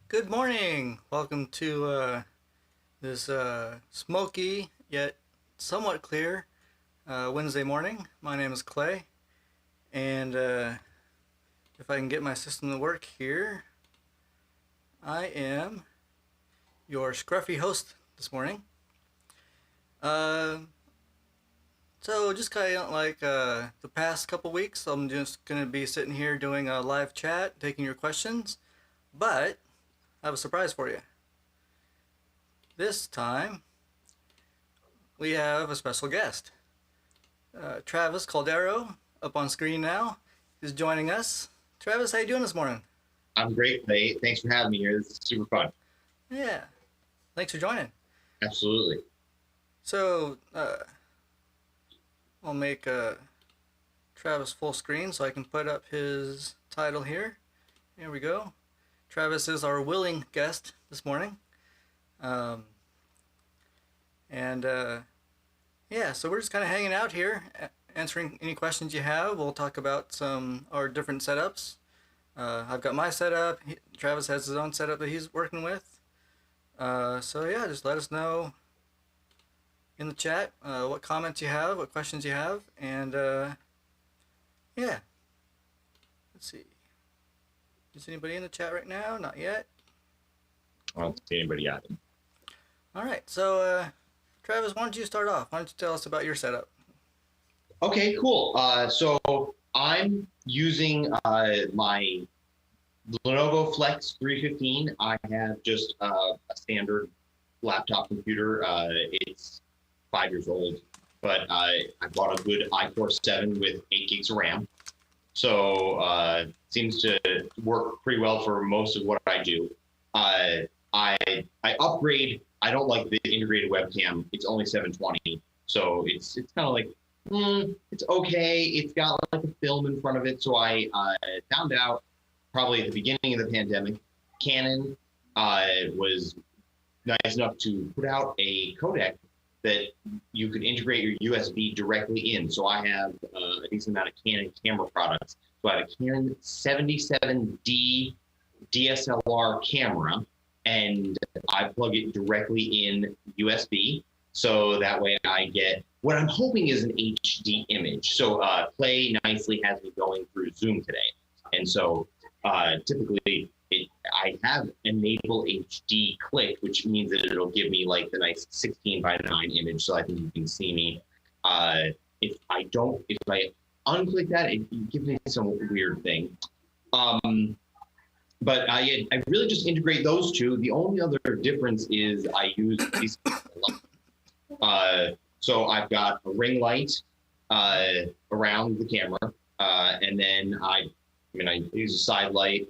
Good morning. Welcome to this smoky yet somewhat clear Wednesday morning. My name is Clay, and if I can get my system to work here, I am your scruffy host this morning. Uh, so just kind of like the past couple weeks, I'm just gonna be sitting here doing a live chat, taking your questions. But I have a surprise for you. This time we have a special guest. Travis Caldero, up on screen now, is joining us. Travis, how you doing this morning? I'm great, Clay. Thanks for having me here. This is super fun. Yeah, thanks for joining. Absolutely. So, I'll make Travis full screen so I can put up his title here. Here we go. Travis is our willing guest this morning. Um, and yeah, so we're just kind of hanging out here, answering any questions you have. We'll talk about some our different setups. I've got my setup. Travis has his own setup that he's working with. So yeah, just let us know in the chat what comments you have, what questions you have, and yeah. Let's see. Is anybody in the chat right now? Not yet. I don't see anybody yet. All right. So Travis, why don't you start off? Why don't you tell us about your setup? Okay, cool. So I'm using my Lenovo Flex 315. I have just a standard laptop computer. It's 5 years old, but I bought a good i-Core 7 with 8 gigs of RAM. So seems to work pretty well for most of what I do. I upgrade. I don't like the integrated webcam. It's only 720, so it's kind of like it's okay. It's got like a film in front of it. So I found out probably at the beginning of the pandemic, Canon was nice enough to put out a codec that you could integrate your USB directly in. So I have a decent amount of Canon camera products. So I have a Canon 77D DSLR camera, and I plug it directly in USB. So that way I get what I'm hoping is an HD image. So Clay nicely has me going through Zoom today. And so typically I have enable HD click, which means that it'll give me like the nice 16:9 image, so I think you can see me. If I unclick that, it gives me some weird thing. But I really just integrate those two. The only other difference is I use these. So I've got a ring light around the camera, and then I use a side light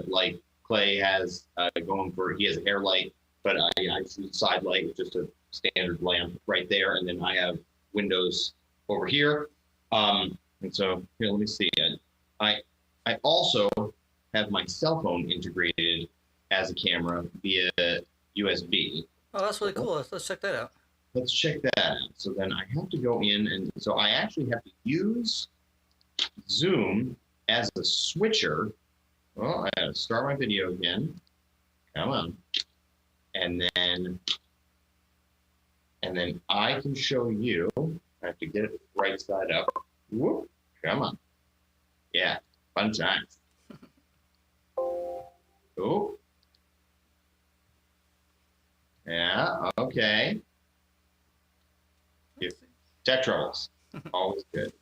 like Clay has he has a hair light, but I use a side light, just a standard lamp right there, and then I have windows over here. And so here, let me see. I also have my cell phone integrated as a camera via USB. Oh, that's really cool. Let's check that out. Let's check that out. So then I have to go in, and so I actually have to use Zoom as a switcher. Well, I gotta start my video again. Come on. And then I can show you. I have to get it right side up. Whoop. Come on. Yeah, fun times. Oh. Yeah, okay. Tech troubles. Always good.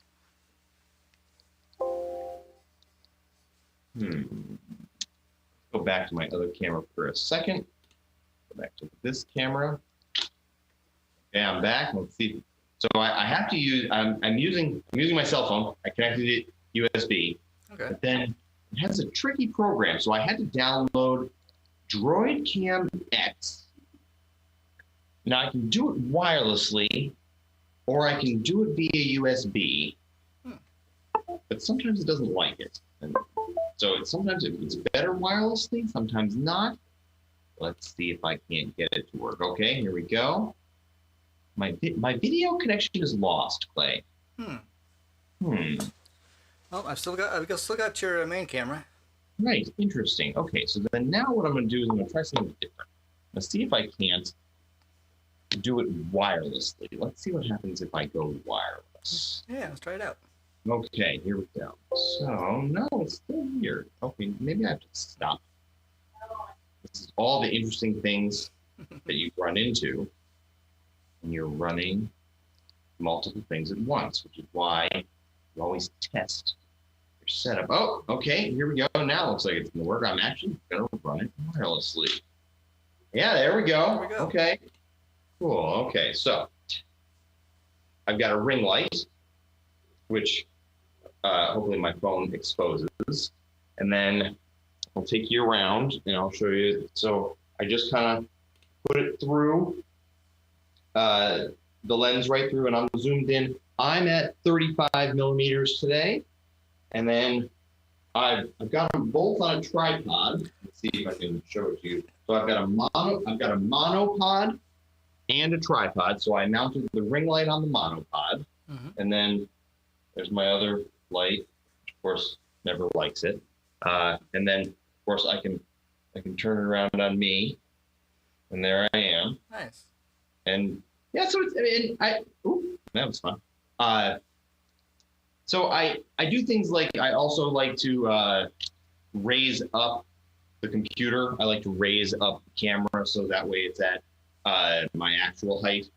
Go back to my other camera for a second. Go back to this camera. Okay, I'm back. Let's see. So I have to use. I'm using my cell phone. I connected it USB. Okay. But then it has a tricky program, so I had to download DroidCam X. Now I can do it wirelessly, or I can do it via USB. But sometimes it doesn't like it. And so sometimes it's better wirelessly, sometimes not. Let's see if I can't get it to work. Okay, here we go. My video connection is lost, Clay. Well, I've still got your main camera. Right, interesting. Okay, so then now what I'm going to do is I'm going to try something different. Let's see if I can't do it wirelessly. Let's see what happens if I go wireless. Yeah, let's try it out. Okay, here we go. So, no, it's still weird. Okay, maybe I have to stop. This is all the interesting things that you run into when you're running multiple things at once, which is why you always test your setup. Oh, okay, here we go. Now it looks like it's going to work. I'm actually going to run it wirelessly. Yeah, there we go. There we go. Okay, cool. Okay, so I've got a ring light, which hopefully my phone exposes. And then I'll take you around and I'll show you. So I just kind of put it through the lens right through, and I'm zoomed in. I'm at 35 millimeters today. And then I've got them both on a tripod. Let's see if I can show it to you. So I've got a monopod and a tripod. So I mounted the ring light on the monopod, and then there's my other light, which of course never likes it. And then of course I can turn it around on me, and there I am. Nice. And yeah, so that was fun. So I do things like I also like to raise up the computer. I like to raise up the camera so that way it's at my actual height,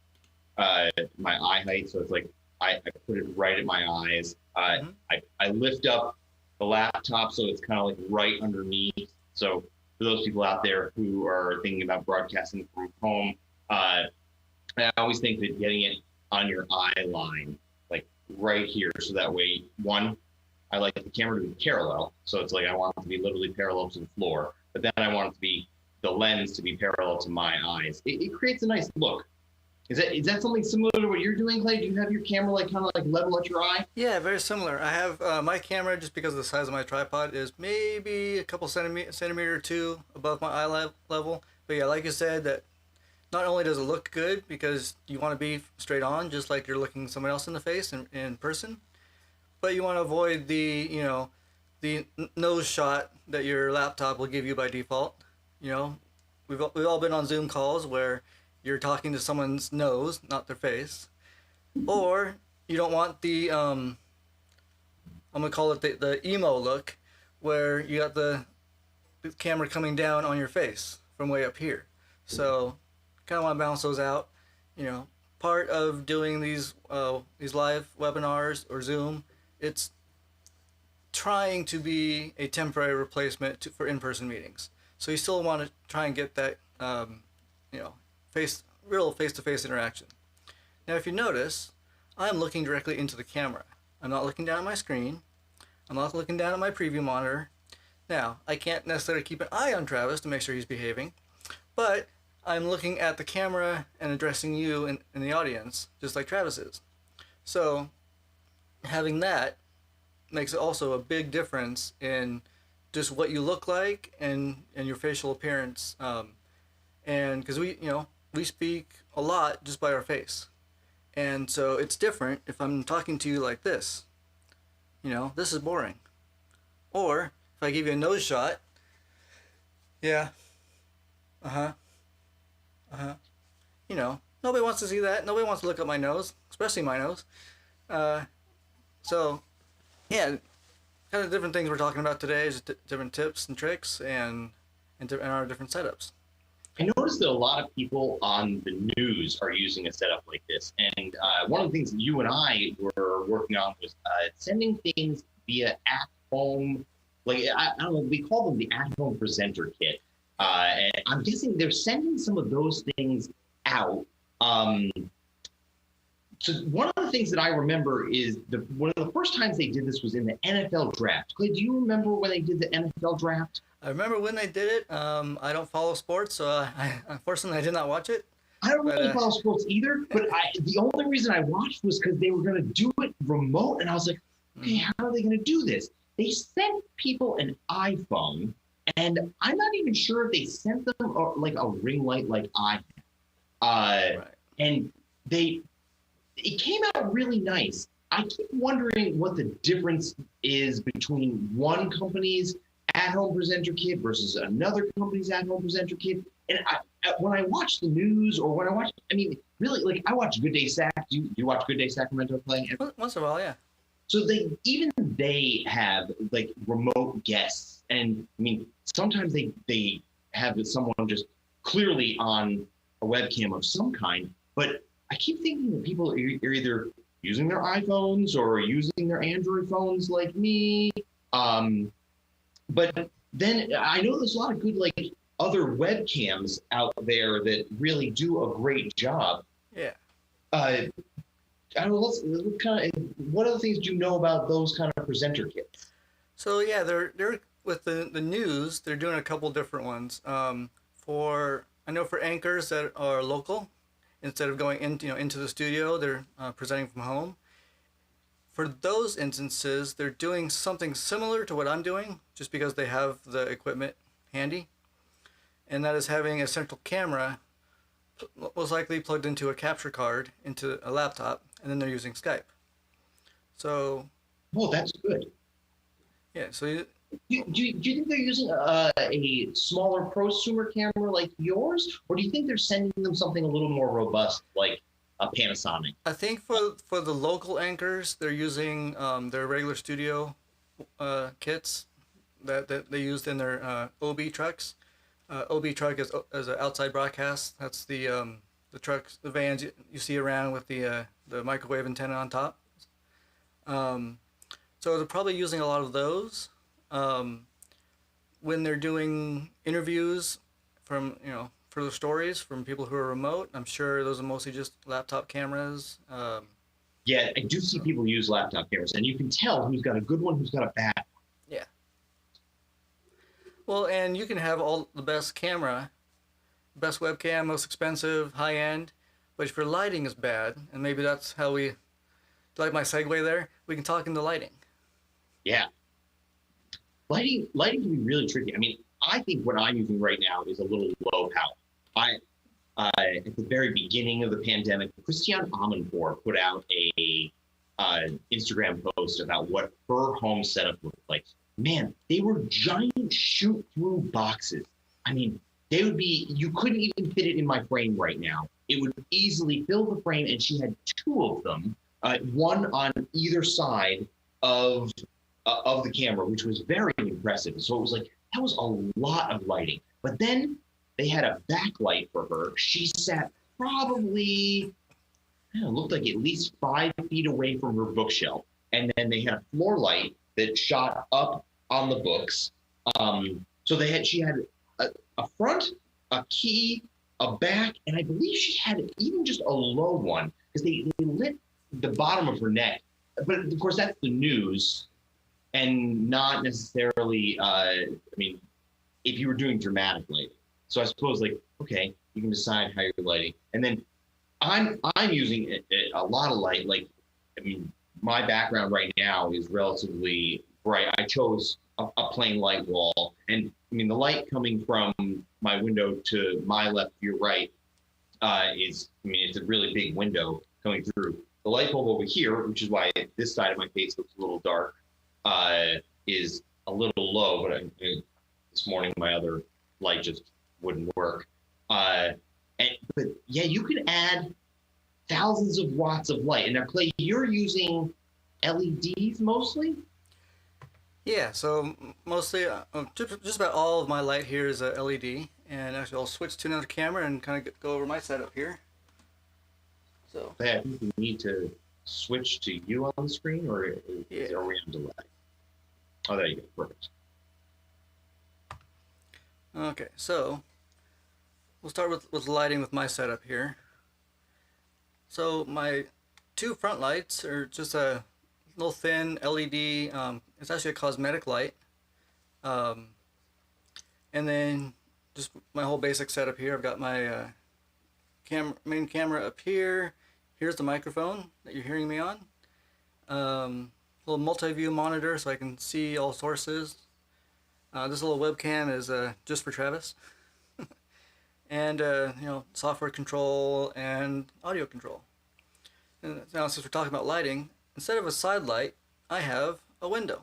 my eye height. So it's like I put it right at my eyes. I lift up the laptop so it's kind of like right underneath. So for those people out there who are thinking about broadcasting from home, I always think that getting it on your eye line, like right here, so that way, one, I like the camera to be parallel. So it's like I want it to be literally parallel to the floor, but then I want it to be the lens to be parallel to my eyes. It creates a nice look. Is that something similar to what you're doing, Clay? Do you have your camera like kind of like level at your eye? Yeah, very similar. I have my camera, just because of the size of my tripod, is maybe a couple centimeter or two above my eye level. But yeah, like you said, that not only does it look good because you want to be straight on, just like you're looking someone else in the face in person, but you want to avoid the nose shot that your laptop will give you by default. We've all been on Zoom calls where you're talking to someone's nose, not their face, or you don't want the I'm gonna call it the emo look, where you got the camera coming down on your face from way up here. So kind of want to balance those out. Part of doing these live webinars or Zoom, it's trying to be a temporary replacement for in-person meetings. So you still want to try and get that real face-to-face interaction. Now, if you notice, I'm looking directly into the camera. I'm not looking down at my screen. I'm not looking down at my preview monitor. Now, I can't necessarily keep an eye on Travis to make sure he's behaving, but I'm looking at the camera and addressing you in the audience, just like Travis is. So having that makes also a big difference in just what you look like and your facial appearance. And because we speak a lot just by our face. And so it's different if I'm talking to you like this. This is boring. Or if I give you a nose shot, yeah, nobody wants to see that. Nobody wants to look at my nose, especially my nose. So, yeah, kind of different things we're talking about today is different tips and tricks and our different setups. I noticed that a lot of people on the news are using a setup like this. And one of the things that you and I were working on was sending things via at-home, like, I don't know, we call them the at-home presenter kit. And I'm guessing they're sending some of those things out. So one of the things that I remember is one of the first times they did this was in the NFL draft. Clay, do you remember when they did the NFL draft? I remember when they did it. I don't follow sports, so unfortunately I did not watch it. I don't really follow sports either, but the only reason I watched was because they were going to do it remote, and I was like, okay, how are they going to do this? They sent people an iPhone, and I'm not even sure if they sent them like a ring light like I have. Right. And it came out really nice. I keep wondering what the difference is between one company's at-home presenter kit versus another company's at-home presenter kit. And when I watch the news or when I watch, I mean, really, like I watch Good Day Sac. Do you watch Good Day Sacramento playing? Once in a while, yeah. So they have like remote guests, and I mean sometimes they have someone just clearly on a webcam of some kind. But I keep thinking that people are either using their iPhones or using their Android phones like me. But then I know there's a lot of good like other webcams out there that really do a great job. Yeah. I don't know. Let's kind of. What other things do you know about those kind of presenter kits? So yeah, they're with the news. They're doing a couple different ones. I know for anchors that are local, instead of going into the studio, they're presenting from home. For those instances, they're doing something similar to what I'm doing, just because they have the equipment handy, and that is having a central camera, most likely plugged into a capture card into a laptop, and then they're using Skype. So, Well, that's good. yeah. So Do you think they're using a smaller prosumer camera like yours, or do you think they're sending them something a little more robust like a Panasonic? I think for the local anchors, they're using their regular studio kits that they used in their OB trucks. OB truck is an outside broadcast. That's the trucks, the vans you see around with the microwave antenna on top. So they're probably using a lot of those when they're doing interviews from for the stories from people who are remote. I'm sure those are mostly just laptop cameras. Yeah, I do see people use laptop cameras, and you can tell who's got a good one, who's got a bad one. Yeah. Well, and you can have all the best camera, best webcam, most expensive, high end, but if your lighting is bad, and maybe that's how we, like my segue there, we can talk into lighting. Yeah. Lighting can be really tricky. I mean, I think what I'm using right now is a little low power. At the very beginning of the pandemic, Christiane Amanpour put out a Instagram post about what her home setup looked like. Man, they were giant shoot-through boxes. I mean, you couldn't even fit it in my frame right now. It would easily fill the frame, and she had two of them, one on either side of the camera, which was very impressive. So it was like, that was a lot of lighting. But then they had a backlight for her. She sat probably, looked like at least 5 feet away from her bookshelf. And then they had a floor light that shot up on the books. So she had a front, a key, a back, and I believe she had even just a low one because they lit the bottom of her neck. But of course, that's the news and not necessarily, I mean, if you were doing dramatic lighting. So I suppose okay, you can decide how you're lighting. And then I'm using a lot of light. Like, I mean, my background right now is relatively bright. I chose a plain light wall. And I mean, the light coming from my window to my left, your right, it's a really big window coming through. The light bulb over here, which is why this side of my face looks a little dark, is a little low, but this morning my other light just wouldn't work. But yeah, you could add thousands of watts of light. And now, Clay, you're using LEDs mostly? Yeah, so mostly, just about all of my light here is a LED. And actually, I'll switch to another camera and kind of go over my setup here. So. I think we need to switch to you on the screen, or are we on delay? Oh, there you go. Perfect. Okay, so we'll start with lighting with my setup here. So my two front lights are just a little thin LED. It's actually a cosmetic light. And then just my whole basic setup here. I've got my main camera up here. Here's the microphone that you're hearing me on. Little multi-view monitor so I can see all sources. This little webcam is just for Travis. And software control and audio control. And now, since we're talking about lighting, instead of a side light, I have a window.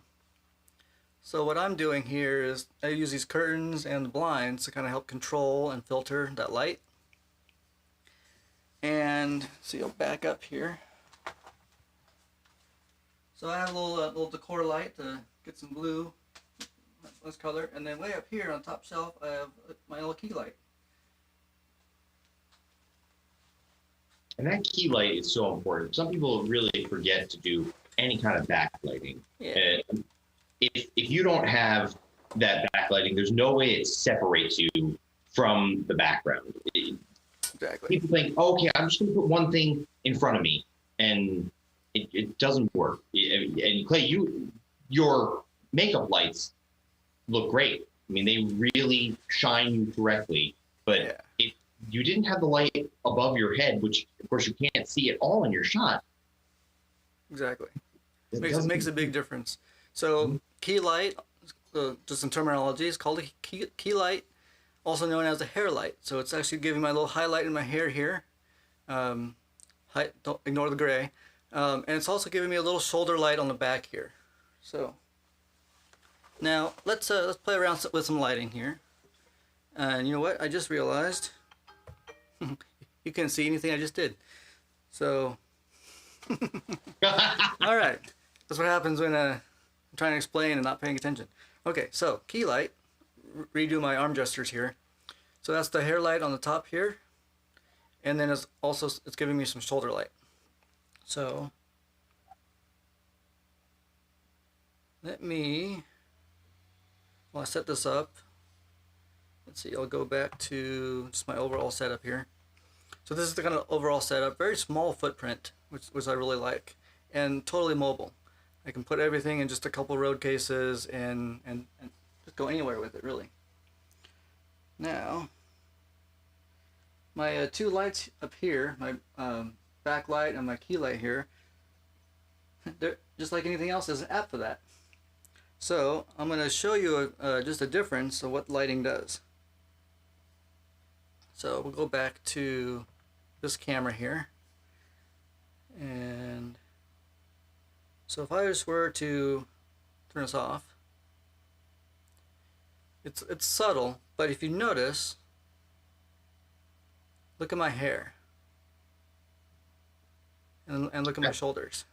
So what I'm doing here is I use these curtains and the blinds to kind of help control and filter that light. And so you'll back up here. So I have a little decor light to get some blue, this color, and then way up here on top shelf I have my little key light. And that key light is so important. Some people really forget to do any kind of backlighting. Yeah. If you don't have that backlighting, there's no way it separates you from the background. Exactly. People think, oh, okay, I'm just going to put one thing in front of me, and it doesn't work. And Clay, your makeup lights look great. I mean, they really shine you correctly. But Yeah. if you didn't have the light above your head, which of course you can't see at all in your shot, Exactly. it Makes a big difference. So key light, just in terminology, is called a key light, also known as a hair light. So it's actually giving my little highlight in my hair here. Don't ignore the gray. And it's also giving me a little shoulder light on the back here. So now let's play around with some lighting here. And you know what? I just realized you couldn't see anything I just did. So all right, that's what happens when I'm trying to explain and not paying attention. Okay, so key light. Redo my arm gestures here. So that's the hair light on the top here, and then it's giving me some shoulder light. So while I set this up, let's see, I'll go back to just my overall setup here. So this is the kind of overall setup, very small footprint, which I really like, and totally mobile. I can put everything in just a couple road cases and just go anywhere with it, really. Now, my two lights up here, my backlight and my key light here, they're just like anything else. There's an app for that. So I'm going to show you just a difference of what lighting does. So we'll go back to this camera here, and so if I just were to turn this off, it's subtle, but if you notice, look at my hair and look at my shoulders.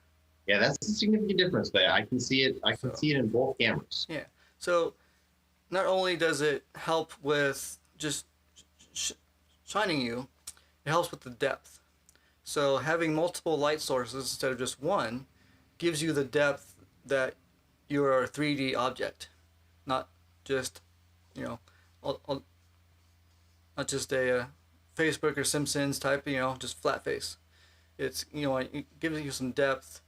Yeah, that's a significant difference there. I can see it. I can see it in both cameras. Yeah. So not only does it help with just shining you, it helps with the depth. So having multiple light sources instead of just one gives you the depth that you're a 3D object, not just, not just a Facebook or Simpsons type, just flat face. It's, it gives you some depth.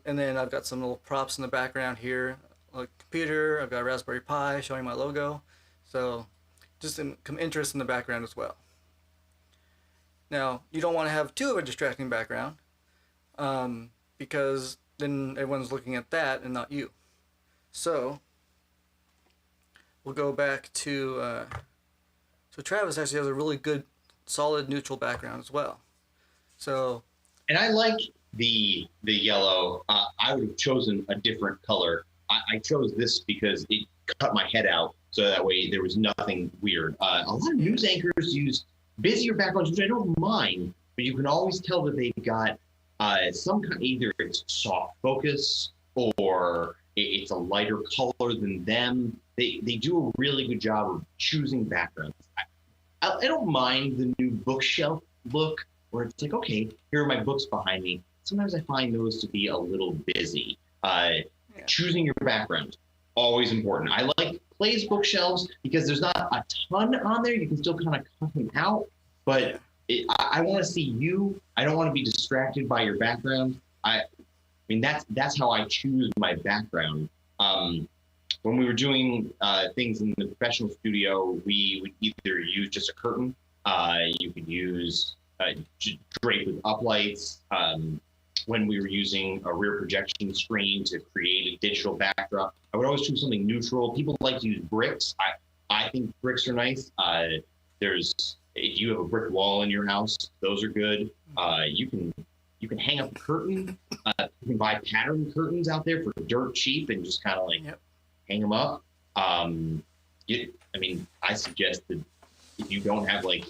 And then I've got some little props in the background here, like a computer. I've got a Raspberry Pi showing my logo. So just some interest in the background as well. Now, you don't want to have too of a distracting background because then everyone's looking at that and not you. So we'll go back to, so Travis actually has a really good, solid neutral background as well. So, and I like the yellow. I would have chosen a different color. I chose this because it cut my head out, so that way there was nothing weird. A lot of news anchors use busier backgrounds, which I don't mind, but you can always tell that they've got some kind, either it's soft focus or it's a lighter color than them. They do a really good job of choosing backgrounds. I don't mind the new bookshelf look where it's like, okay, here are my books behind me. Sometimes I find those to be a little busy. Choosing your background, always important. I like Clay's bookshelves because there's not a ton on there. You can still kind of cut them out, but I want to see you. I don't want to be distracted by your background. I mean, that's how I choose my background. When we were doing things in the professional studio, we would either use just a curtain. You could use drape with uplights. When we were using a rear projection screen to create a digital backdrop, I would always choose something neutral. People like to use bricks. I think bricks are nice. If you have a brick wall in your house, those are good. You can hang up a curtain. You can buy pattern curtains out there for dirt cheap and just kind of like hang them up. I mean, I suggest that if you don't have like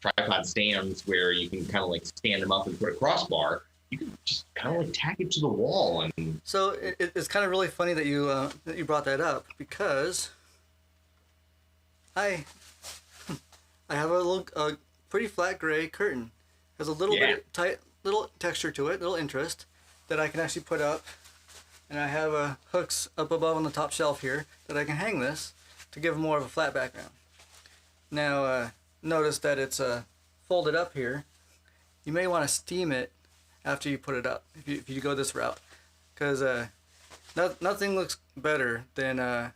tripod stands where you can kind of like stand them up and put a crossbar, you can just kind of like tack it to the wall. And So it's kind of really funny that you brought that up, because I I have a pretty flat gray curtain. Has a little bit of tight little texture to it, little interest that I can actually put up, and I have hooks up above on the top shelf here that I can hang this to give more of a flat background. Now notice that it's folded up here. You may want to steam it after you put it up if you go this route, because nothing looks better than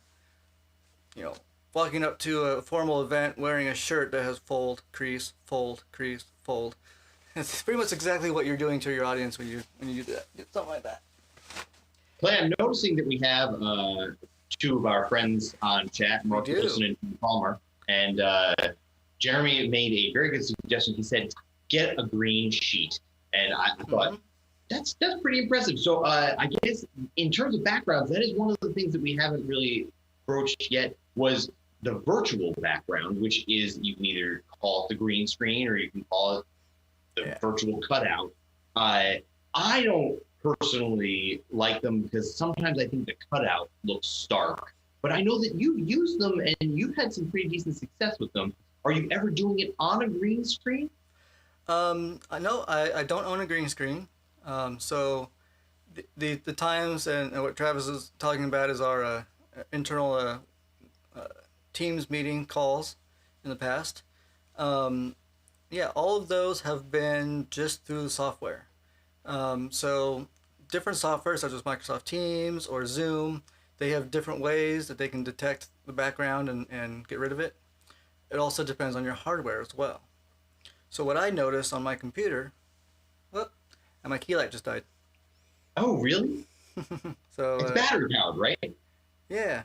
walking up to a formal event wearing a shirt that has fold, crease, fold, crease, fold. It's pretty much exactly what you're doing to your audience when you do that, something like that. Clay, I'm noticing that we have two of our friends on chat, Mark Wilson and Palmer, and Jeremy made a very good suggestion. He said, "Get a green sheet," and I thought that's pretty impressive. So I guess in terms of backgrounds, that is one of the things that we haven't really broached yet, was the virtual background, which is, you can either call it the green screen or you can call it the virtual cutout. I don't personally like them because sometimes I think the cutout looks stark, but I know that you use them and you've had some pretty decent success with them. Are you ever doing it on a green screen? I know I don't own a green screen, so the times and what Travis is talking about is our internal Teams meeting calls in the past. Yeah, all of those have been just through the software. So different software such as Microsoft Teams or Zoom, they have different ways that they can detect the background and get rid of it. It also depends on your hardware as well. So what I noticed on my computer, and my key light just died. Oh, really? So it's battery powered, right? Yeah.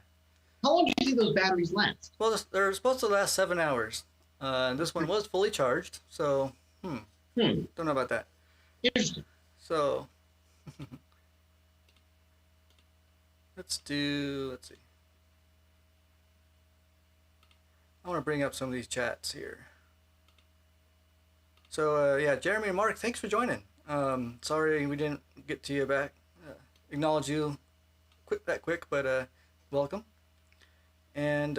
How long do you think those batteries last? Well, they're supposed to last 7 hours. This one was fully charged, so don't know about that. Interesting. So let's see. I want to bring up some of these chats here. So yeah, Jeremy and Mark, thanks for joining. Sorry we didn't get to you back, acknowledge you quick, but welcome. And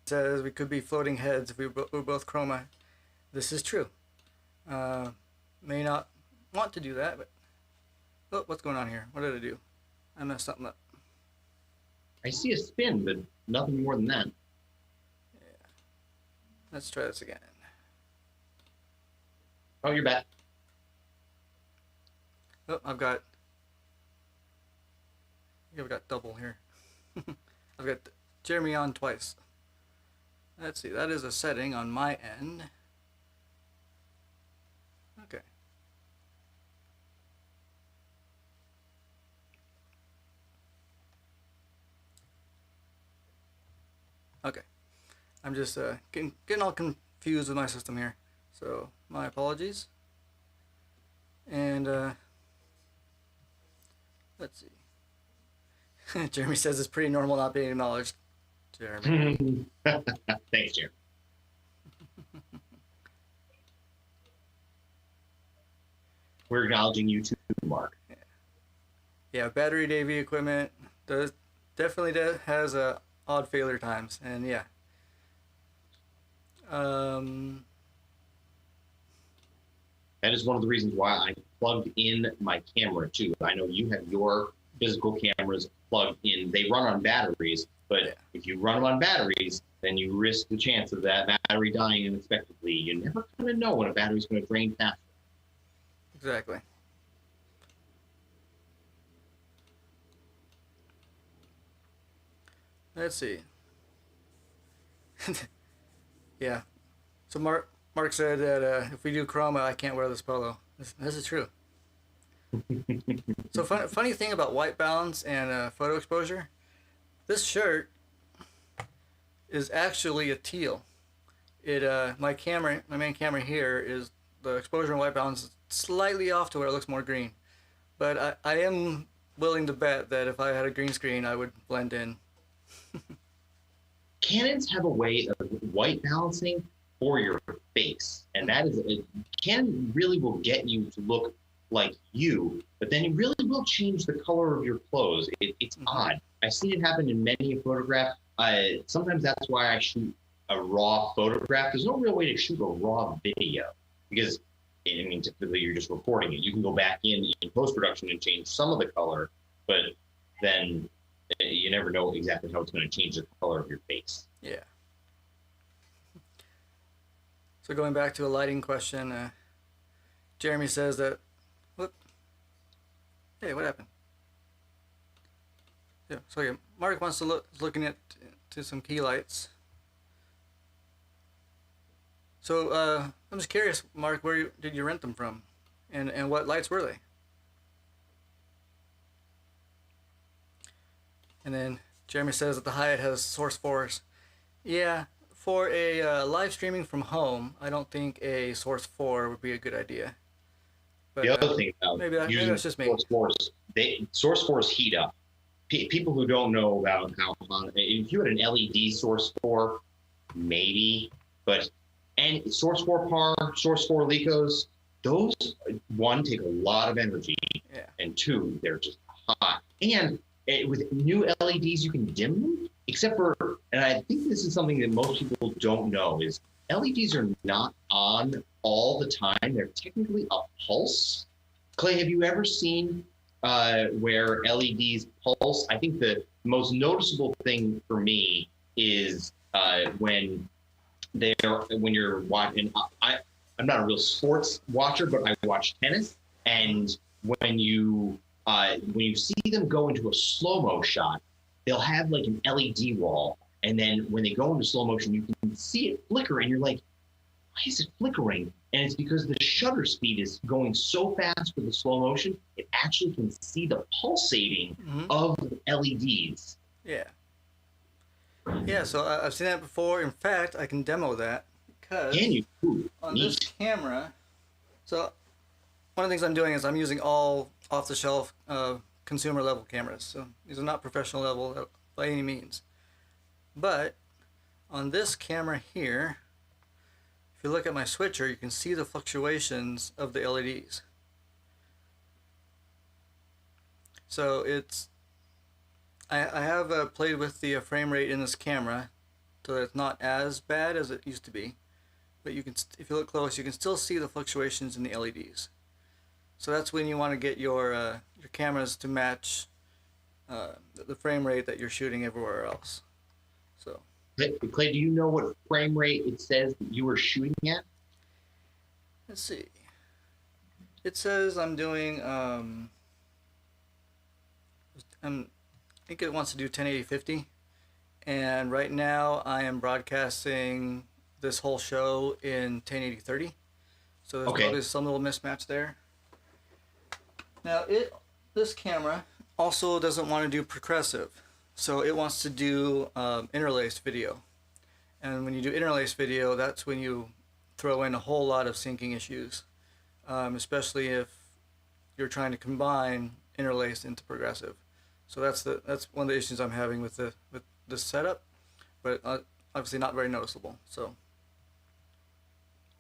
says we could be floating heads if we're both chroma. This is true. May not want to do that, but what's going on here? What did I do? I messed something up. I see a spin, but nothing more than that. Yeah. Let's try this again. Oh, you're back. Oh, I've got double here. I've got Jeremy on twice. Let's see, that is a setting on my end. Okay. Okay. I'm just getting all confused with my system here. So, my apologies. And let's see. Jeremy says it's pretty normal not being acknowledged. Jeremy. Thanks, Jeremy. We're acknowledging you too, Mark. Yeah, battery Davy equipment definitely has odd failure times, and yeah. That is one of the reasons why I plugged in my camera too. I know you have your physical cameras plugged in. They run on batteries, but if you run them on batteries, then you risk the chance of that battery dying unexpectedly. You never kind of know when a battery's going to drain faster. Exactly. Let's see. Yeah. So Mark said that if we do chroma, I can't wear this polo. This is true. So funny thing about white balance and photo exposure, this shirt is actually a teal. My main camera here is the exposure and white balance is slightly off to where it looks more green, but I am willing to bet that if I had a green screen, I would blend in. Canons have a way of white balancing for your face, and that is Canon really will get you to look like you, but then it really will change the color of your clothes. It's odd. I've seen it happen in many a photograph. Sometimes that's why I shoot a raw photograph. There's no real way to shoot a raw video because, I mean, typically you're just recording it. You can go back in post-production and change some of the color, but then you never know exactly how it's going to change the color of your face. Yeah. So going back to a lighting question, Jeremy says that, whoop, hey, what happened? Yeah, so yeah, Mark wants to looking at to some key lights. So I'm just curious, Mark, where did you rent them from, and what lights were they? And then Jeremy says that the Hyatt has Source 4s. Yeah, for a live streaming from home, I don't think a Source 4 would be a good idea. But, the other thing about maybe that's just me. Source 4s heat up. People who don't know about how if you had an LED Source 4, maybe, but and Source 4 PAR, Source 4 Lycos, those one take a lot of energy, yeah, and two, they're just hot. And with new LEDs, you can dim them, except for, and I think this is something that most people don't know, is LEDs are not on all the time. They're technically a pulse. Clay, have you ever seen where LEDs pulse? I think the most noticeable thing for me is when you're watching. I'm not a real sports watcher, but I watch tennis, and when you see them go into a slow-mo shot, they'll have like an LED wall, and then when they go into slow motion, you can see it flicker, and you're like, why is it flickering? And it's because the shutter speed is going so fast with the slow motion, it actually can see the pulsating of LEDs. Yeah. Yeah, so I've seen that before. In fact, I can demo that because on this camera, so one of the things I'm doing is I'm using all off-the-shelf consumer level cameras. So these are not professional level by any means. But on this camera here, if you look at my switcher, you can see the fluctuations of the LEDs. So I have played with the frame rate in this camera so that it's not as bad as it used to be. But you can, if you look close, you can still see the fluctuations in the LEDs. So that's when you want to get your cameras to match the frame rate that you're shooting everywhere else. So. Clay, do you know what frame rate it says that you were shooting at? Let's see. It says I'm doing I think it wants to do 1080-50, and right now I am broadcasting this whole show in 1080-30. So there's probably some little mismatch there. Now this camera also doesn't want to do progressive. So it wants to do interlaced video. And when you do interlaced video, that's when you throw in a whole lot of syncing issues, especially if you're trying to combine interlaced into progressive. So that's one of the issues I'm having with this setup, but obviously not very noticeable. So.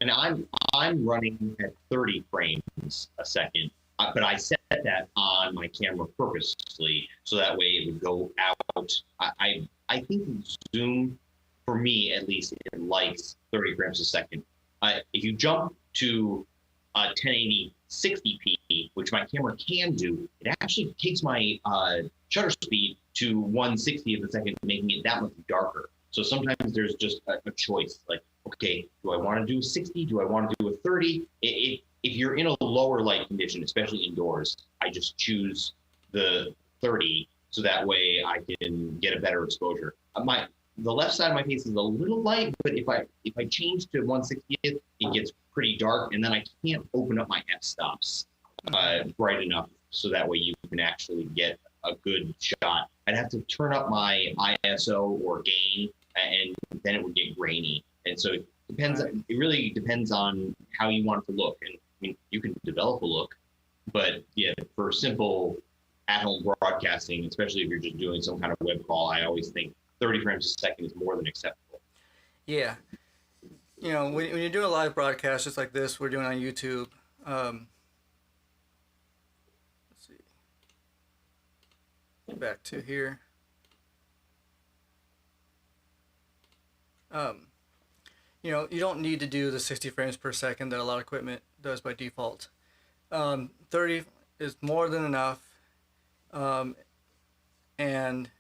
And I'm running at 30 frames a second. But I set that on my camera purposely so that way it would go out. I think Zoom, for me at least, it likes 30 frames a second. If you jump to 1080 60p, which my camera can do, it actually takes my shutter speed to 1/60th of a second, making it that much darker. So sometimes there's just a choice. Like, okay, do I want to do a 60? Do I want to do a 30? If you're in a lower light condition, especially indoors, I just choose the 30 so that way I can get a better exposure. The left side of my face is a little light, but if I change to 1/60th, it gets pretty dark, and then I can't open up my f-stops bright enough so that way you can actually get a good shot. I'd have to turn up my ISO or gain, and then it would get grainy. And so it depends. Right. It really depends on how you want it to look. And I mean, you can develop a look, but yeah, for simple at-home broadcasting, especially if you're just doing some kind of web call, I always think 30 frames a second is more than acceptable. Yeah. You know, when you're doing a live broadcast just like this, we're doing on YouTube. Let's see. Get back to here. You know, you don't need to do the 60 frames per second that a lot of equipment does by default. 30 is more than enough. And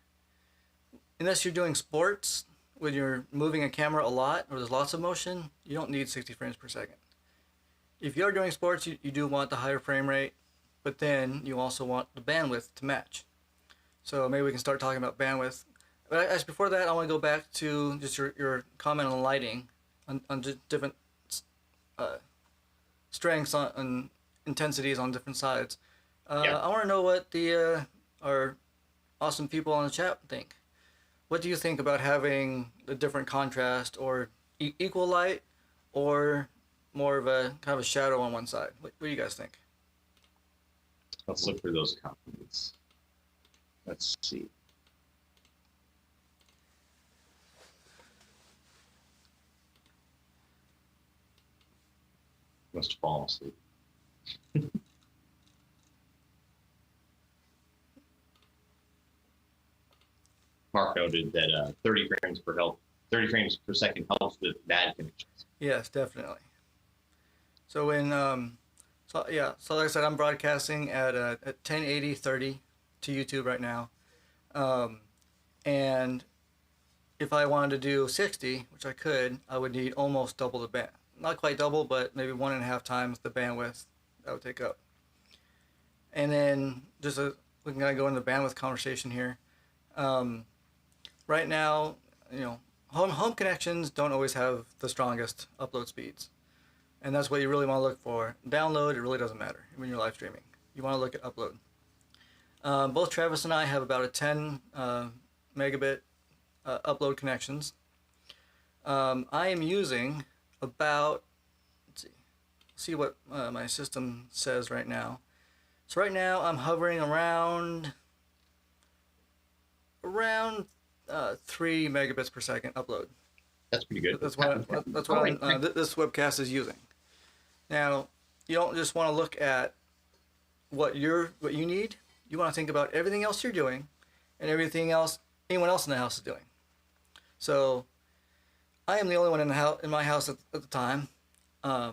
unless you're doing sports, when you're moving a camera a lot or there's lots of motion, you don't need 60 frames per second. If you're doing sports, you do want the higher frame rate, but then you also want the bandwidth to match. So maybe we can start talking about bandwidth. But as before that, I want to go back to just your comment on lighting, on just different strengths and intensities on different sides. I want to know what our awesome people on the chat think. What do you think about having a different contrast or equal light, or more of a kind of a shadow on one side? What do you guys think? Let's look for those comments. Let's see. Must have fallen asleep. Mark noted that 30 frames per second helps with bad connections. Yes, definitely. So when so like I said, I'm broadcasting at 1080 30 to YouTube right now, and if I wanted to do 60, which I could, I would need almost double the band. Not quite double, but maybe 1.5 times the bandwidth that would take up. And then just we can kind of go into the bandwidth conversation here. Right now, you know, home connections don't always have the strongest upload speeds, and that's what you really want to look for. Download, it really doesn't matter when you're live streaming. You want to look at upload. Both Travis and I have about a 10 megabit upload connections. I am using about, let's see what my system says right now. So right now I'm hovering around 3 megabits per second upload. That's pretty good. That's what this webcast is using. Now, you don't just want to look at what you need. You want to think about everything else you're doing and everything else anyone else in the house is doing. So I am the only one in my house at the time. My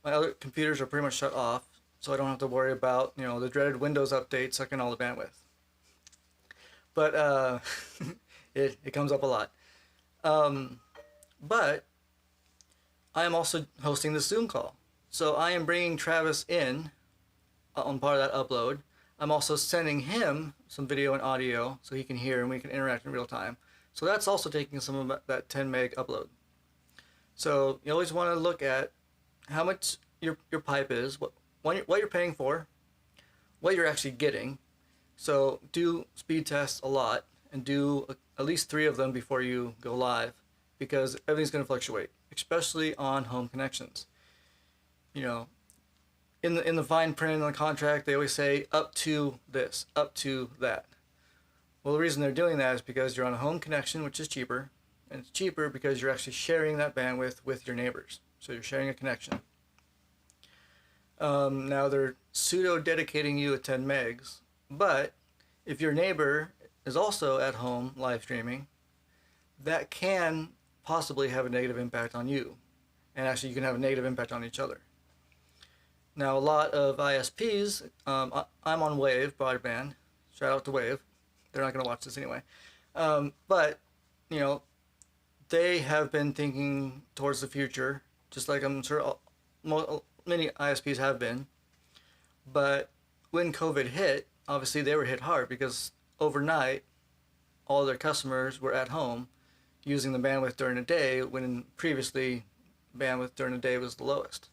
other computers are pretty much shut off, so I don't have to worry about, you know, the dreaded Windows update sucking all the bandwidth. But it comes up a lot. But I am also hosting this Zoom call. So I am bringing Travis in on part of that upload. I'm also sending him some video and audio so he can hear and we can interact in real time. So that's also taking some of that 10 meg upload. So you always want to look at how much your pipe is, what you're paying for, what you're actually getting. So do speed tests a lot and do at least 3 of them before you go live, because everything's going to fluctuate, especially on home connections. You know, in the fine print on the contract, they always say up to this, up to that. Well, the reason they're doing that is because you're on a home connection, which is cheaper, and it's cheaper because you're actually sharing that bandwidth with your neighbors. So you're sharing a connection. Now they're pseudo dedicating you at 10 megs, but if your neighbor is also at home live streaming, that can possibly have a negative impact on you. And actually you can have a negative impact on each other. Now a lot of ISPs, I'm on Wave broadband, shout out to Wave, they're not going to watch this anyway, but you know, they have been thinking towards the future, just like I'm sure many ISPs have been. But when COVID hit, obviously they were hit hard because overnight all their customers were at home using the bandwidth during the day, when previously bandwidth during the day was the lowest.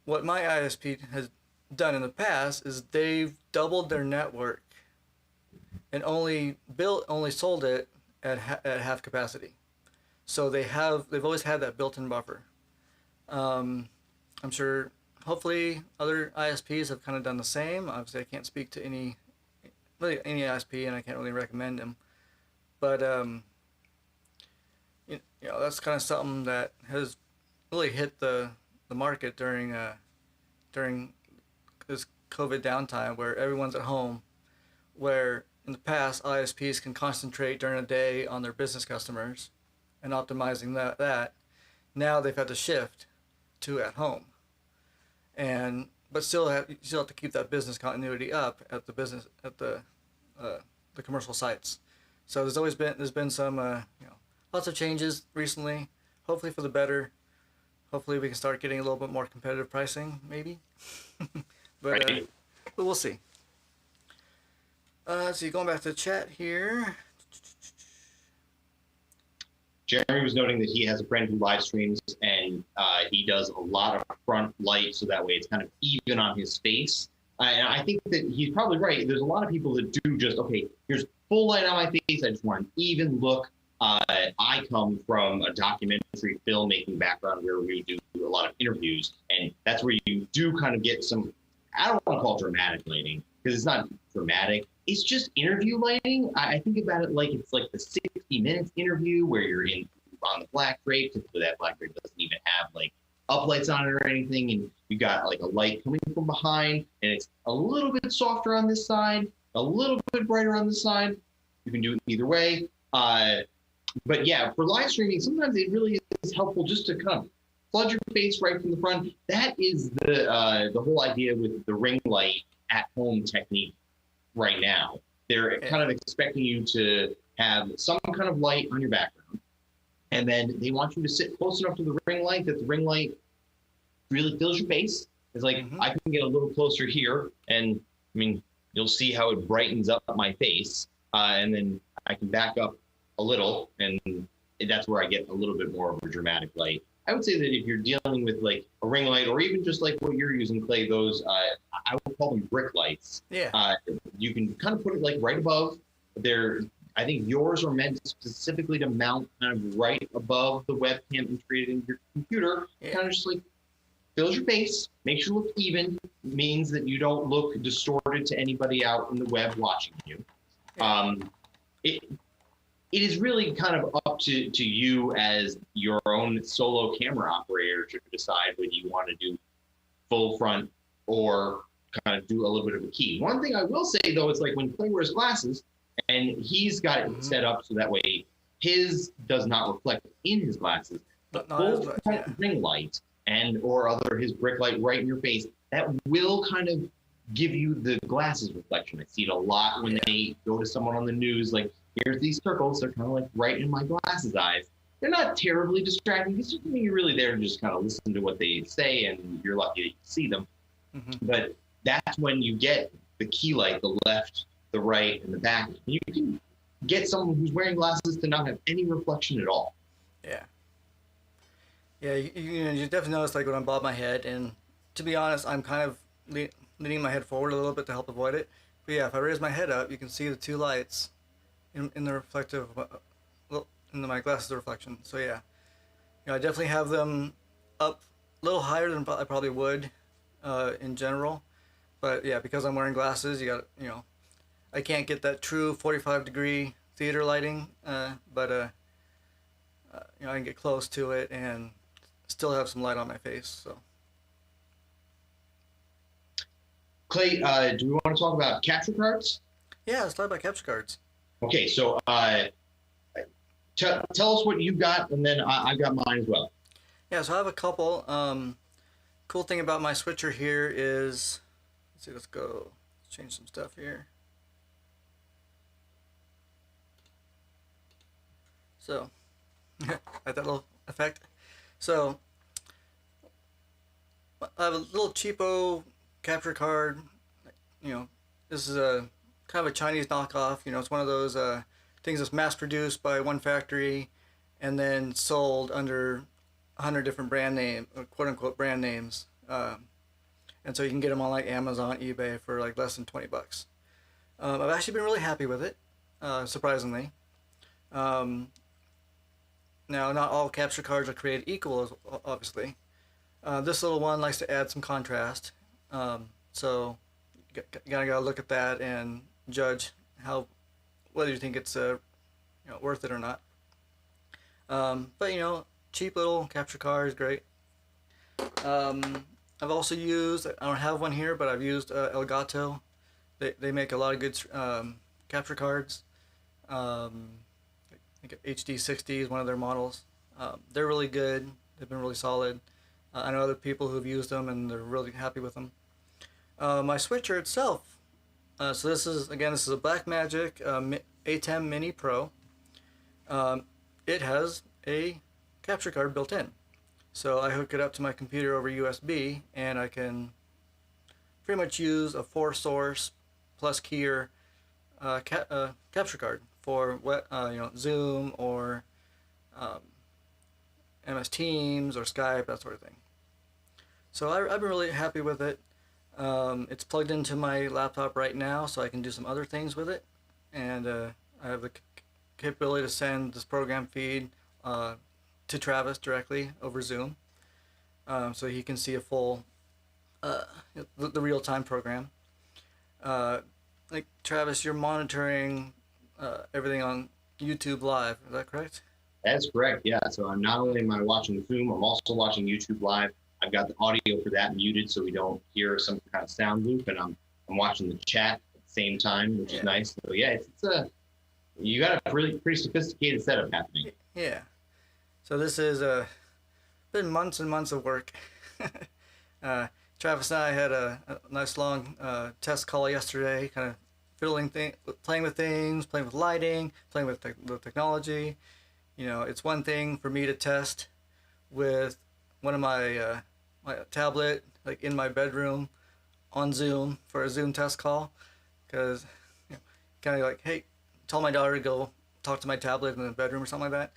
What my ISP has done in the past is they've doubled their network and only sold it at half capacity. So they've always had that built-in buffer. I'm sure hopefully other ISPs have kind of done the same. Obviously, I can't speak to really any ISP, and I can't really recommend them. But that's kind of something that has really hit the market during this COVID downtime, where everyone's at home. Where in the past ISPs can concentrate during the day on their business customers and optimizing that. Now they've had to shift to at home, but you still have to keep that business continuity up at the commercial sites. So there's been some lots of changes recently. Hopefully for the better. Hopefully we can start getting a little bit more competitive pricing, maybe. but Right. but we'll see. Let's see, going back to the chat here. Jeremy was noting that he has a friend who live streams, and he does a lot of front light, so that way it's kind of even on his face. And I think that he's probably right. There's a lot of people that do just, okay, here's full light on my face. I just want an even look. I come from a documentary filmmaking background where we do a lot of interviews, and that's where you do kind of get some, I don't want to call it dramatic lighting, because it's not dramatic. It's just interview lighting. I think about it like it's like the 60 Minutes interview where you're on the black drape. Typically that black drape doesn't even have like uplights on it or anything, and you got like a light coming from behind, and it's a little bit softer on this side, a little bit brighter on this side. You can do it either way. But yeah, for live streaming, sometimes it really is helpful just to kind of flood your face right from the front. That is the whole idea with the ring light at home technique right now. They're kind of expecting you to have some kind of light on your background, and then they want you to sit close enough to the ring light that the ring light really fills your face. It's like, I can get a little closer here, and I mean, you'll see how it brightens up my face, and then I can back up a little, and that's where I get a little bit more of a dramatic light. I would say that if you're dealing with like a ring light, or even just like what you're using, Clay, those I would call them brick lights. Yeah. You can kind of put it like right above. I think yours are meant specifically to mount kind of right above the webcam integrated in your computer. Yeah. Kind of just like fills your face, makes you look even, means that you don't look distorted to anybody out in the web watching you. Yeah. It is really kind of up to you as your own solo camera operator to decide whether you want to do full front or kind of do a little bit of a key. One thing I will say, though, is like when Clay wears glasses, and he's got it set up so that way his does not reflect in his glasses, but full ring light and or his brick light right in your face, that will kind of give you the glasses reflection. I see it a lot when they go to someone on the news, like, here's these circles, they're kind of like right in my glasses eyes. They're not terribly distracting. It's just, you're really there to just kind of listen to what they say, and you're lucky that you see them. But that's when you get the key light, the left, the right, and the back. You can get someone who's wearing glasses to not have any reflection at all. Yeah. Yeah, you definitely notice like when I bob my head, and to be honest, I'm kind of leaning my head forward a little bit to help avoid it. But yeah, if I raise my head up, you can see the two lights in the reflective, in my glasses reflection. So yeah, I definitely have them up a little higher than I probably would in general. But yeah, because I'm wearing glasses, I can't get that true 45-degree theater lighting, but I can get close to it and still have some light on my face. So, Clay, do we want to talk about capture cards? Yeah, let's talk about capture cards. Okay, so tell us what you got, and then I got mine as well. Yeah, so I have a couple. Cool thing about my switcher here is, let's change some stuff here. So, like that little effect. So, I have a little cheapo capture card. This is a kind of a Chinese knockoff. It's one of those things that's mass produced by one factory and then sold under 100 different brand name, quote unquote brand names. And so you can get them on like Amazon, eBay for like less than $20. I've actually been really happy with it, surprisingly. Now, not all capture cards are created equal, obviously. This little one likes to add some contrast. So gotta look at that and judge how whether you think it's worth it or not. But cheap little capture card is great. I've also used, I don't have one here, but I've used Elgato. They make a lot of good capture cards. I think HD60 is one of their models. They're really good. They've been really solid. I know other people who've used them and they're really happy with them. My switcher itself. So this is a Blackmagic ATEM Mini Pro. It has a capture card built in. So I hook it up to my computer over USB, and I can pretty much use a 4-source plus keyer capture card for Zoom or MS Teams or Skype, that sort of thing. So I've been really happy with it. It's plugged into my laptop right now, so I can do some other things with it, and I have the capability to send this program feed to Travis directly over Zoom, so he can see a full the real-time program. Like Travis, you're monitoring everything on YouTube Live. Is that correct? That's correct. Yeah. So I'm not only am I watching Zoom, I'm also watching YouTube Live. I've got the audio for that muted so we don't hear some kind of sound loop, and I'm watching the chat at the same time, which is nice. So yeah, you got a pretty sophisticated setup happening. Yeah. So this has been months and months of work. Travis and I had a nice long test call yesterday, kind of playing with things, playing with lighting, playing with the technology. It's one thing for me to test with one of my my tablet, like in my bedroom on Zoom for a Zoom test call, because kind of like, hey, tell my daughter to go talk to my tablet in the bedroom or something like that.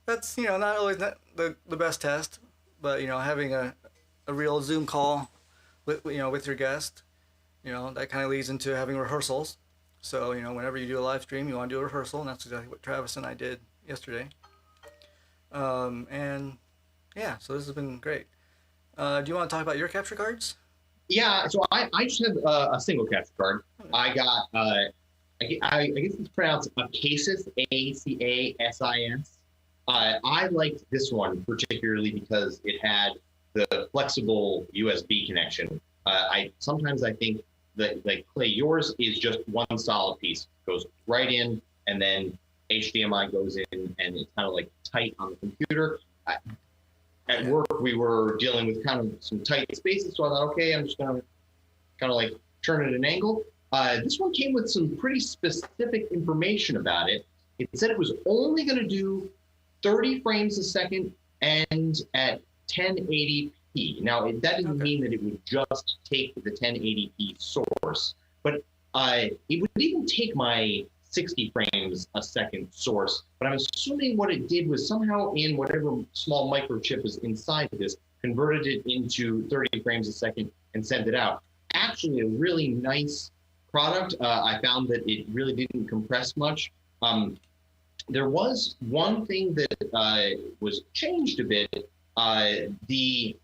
That's not always the best test, but having a real Zoom call with with your guest, that kind of leads into having rehearsals. So whenever you do a live stream, you want to do a rehearsal, and that's exactly what Travis and I did yesterday. And yeah, so this has been great. Do you want to talk about your capture cards? Yeah, so I just have a single capture card. I got, I guess it's pronounced Acasis, Acasis. I liked this one particularly because it had the flexible USB connection. Sometimes I think that, like Clay, yours is just one solid piece. Goes right in, and then HDMI goes in, and it's kind of like tight on the computer. At work, we were dealing with kind of some tight spaces, so I thought, okay, I'm just going to kind of like turn it at an angle. This one came with some pretty specific information about it. It said it was only going to do 30 frames a second and at 1080p. Now, that didn't mean that it would just take the 1080p source, but it would even take my 60 frames a second source. But I'm assuming what it did was somehow in whatever small microchip is inside of this, converted it into 30 frames a second and sent it out. Actually, a really nice product. I found that it really didn't compress much. There was one thing that was changed a bit. The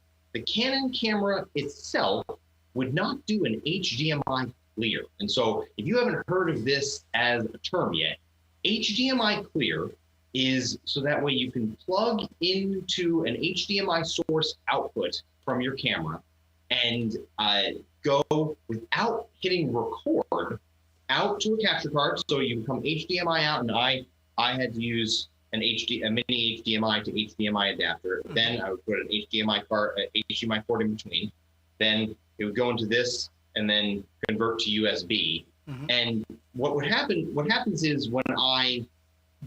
Canon camera itself would not do an HDMI clear. And so if you haven't heard of this as a term yet, HDMI clear is so that way you can plug into an HDMI source output from your camera and go without hitting record out to a capture card. So you come HDMI out, and I had to use a mini HDMI to HDMI adapter. Then I would put an HDMI port in between. Then it would go into this and then convert to USB. And what happens is when I